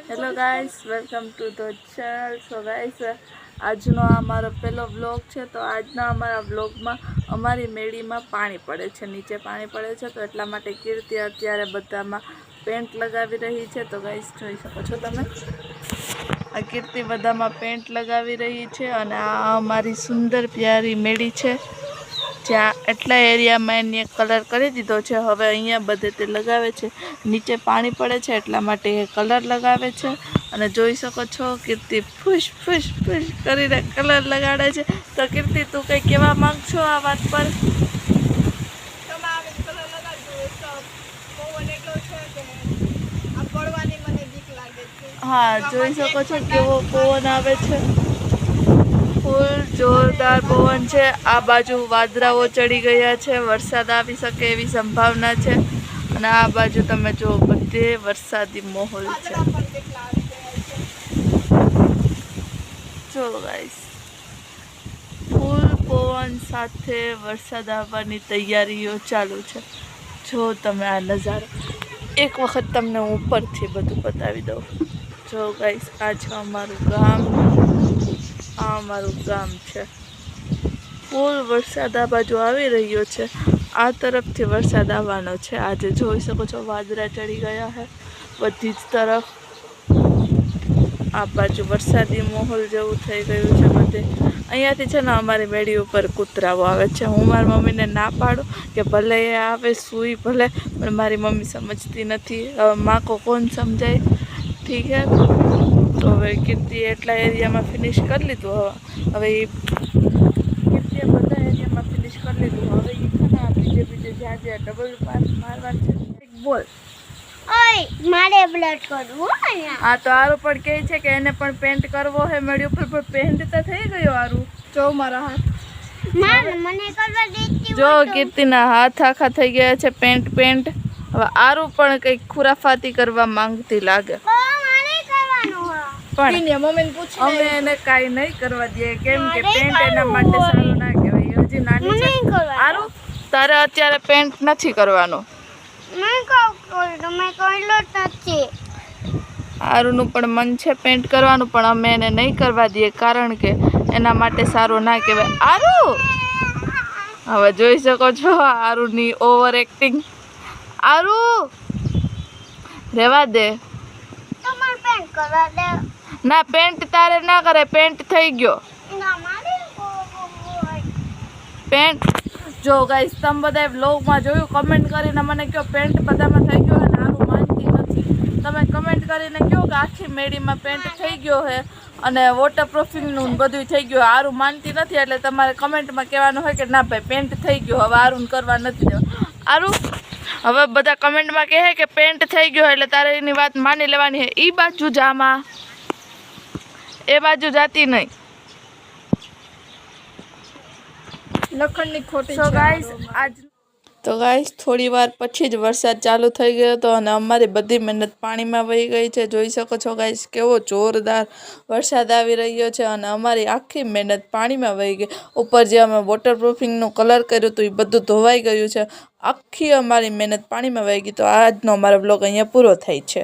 Hello guys, welcome to the channel. So guys, આજનો આ મારો પહેલો વ્લોગ છે. તો આજના અમારા વ્લોગમાં અમારી મેળીમાં પાણી પડે છે, નીચે પાણી પડે છે. તો એટલા માટે કીર્તિ અત્યારે બધામાં પેન્ટ લગાવી રહી છે. તો ગાઈસ જોઈ શકો છો તમે, આ કીર્તિ બધામાં પેન્ટ લગાવી રહી છે. અને આ અમારી સુંદર પ્યારી મેળી છે, જ્યાં એટલા એરિયામાં એને કલર કરી દીધો છે. હવે અહીંયા બધે તે લગાવે છે. નીચે પાણી પડે છે એટલા માટે એ કલર લગાવે છે. અને જોઈ શકો છો કીર્તિ ફૂશ ફૂશ ફૂશ કરીને કલર લગાડે છે. તો કીર્તિ, તું કંઈ કહેવા માંગશો આ વાત પર? હા, જોઈ શકો છો કેવો પવન આવે છે. ફૂલ જોરદાર પવન છે. આ બાજુ વાદળાઓ ચડી ગયા છે, વરસાદ આવી શકે એવી સંભાવના છે. અને આ બાજુ તમે જો બધે વરસાદી માહોલ છે. જો ગાઈસ, ફૂલ પવન સાથે વરસાદ આવવાની તૈયારીઓ ચાલુ છે. જો તમે આ નજારો એક વખત તમને હું ઉપરથી બધું બતાવી દઉં. જો ગાઈસ, આ છે અમારું ગામ. આ અમારું ગામ છે. ફૂલ વરસાદ આ બાજુ આવી રહ્યો છે. આ તરફથી વરસાદ આવવાનો છે. આજે જોઈ શકો છો વાદળા ચડી ગયા છે બધી જ તરફ. આ બાજુ વરસાદી માહોલ જેવું થઈ ગયું છે બધે. અહીંયાથી છે ને અમારી મેળી ઉપર કૂતરાઓ આવે છે. હું મારી મમ્મીને ના પાડું કે ભલે એ આવે, સૂઈ ભલે, પણ મારી મમ્મી સમજતી નથી. હવે માં કો કોણ સમજાય, ઠીક હે. તો હવે કીર્તિએ એટલા એરિયામાં ફિનિશ કરી લીધું. હવે કીર્તિએ બધા એરિયામાં ફિનિશ કરી લીધું. હવે એ છે ને બીજે જ્યાં ડબલ પાસ મારવા છે. બોલ. મારે બ્લડ કરવું. હા, તો આરું પણ કહે છે કે એને પણ પેન્ટ કરવો હે મેળી ઉપર. પણ પેન્ટ તો થઈ ગયો આરું. જો મારા હાથ, મને કરવા દેતી. જો કીર્તિના હાથ આખા થઈ ગયા છે પેન્ટ. હવે આરું પણ કંઈક ખુરાફાતી કરવા માંગતી લાગે. પણ અમે એને કાંઈ નહીં કરવા દઈએ, કેમ કે પેન્ટ એના માટે સારું ના કહેવાય. હજી નાની છે. આરું, તારે અત્યારે પેન્ટ નથી કરવાનું. આરુનું પણ મન છે પેન્ટ કરવાનું, પણ અમે એને નહીં કરવા દઈએ, કારણ કે એના માટે સારું ના કહેવાય. આરુ, હવે જોઈ શકો છો આરુની ઓવર એક્ટિંગ. આરુ, રહેવા દે. ના, પેન્ટ તારે ના કરે. પેન્ટ થઈ ગયો પેન્ટ. જો ગાઈસ, તમે બધા વ્લોગમાં જોયું, કમેન્ટ કરીને મને કહો પેન્ટ બધામાં થઈ ગયો. અને આરું માનતી નથી. તમે કમેન્ટ કરીને કહો કે આખી મેળીમાં પેન્ટ થઈ ગયો છે અને વોટરપ્રૂફિંગનું બધું થઈ ગયું. આરું માનતી નથી, એટલે તમારે કમેન્ટમાં કહેવાનું હોય કે ના ભાઈ પેન્ટ થઈ ગયો, હવે આરું કરવા નથી દેવા. આરું, હવે બધા કમેન્ટમાં કહે કે પેન્ટ થઈ ગયો એટલે તારે એની વાત માની લેવાની છે. એ બાજુ જામાં, એ બાજુ જાતી નહીં. લખણની ખોટી. તો ગાઈસ, થોડી વાર પછી જ વરસાદ ચાલુ થઈ ગયો હતો અને અમારી બધી મહેનત પાણીમાં વહી ગઈ છે. જોઈ શકો છો ગાઈસ, કેવો જોરદાર વરસાદ આવી રહ્યો છે અને અમારી આખી મહેનત પાણીમાં વહી ગઈ. ઉપર જે અમે વોટરપ્રૂફિંગનું કલર કર્યું હતું એ બધું ધોવાઈ ગયું છે. આખી અમારી મહેનત પાણીમાં વહી ગઈ. તો આજનો અમારો બ્લોગ અહીંયા પૂરો થાય છે.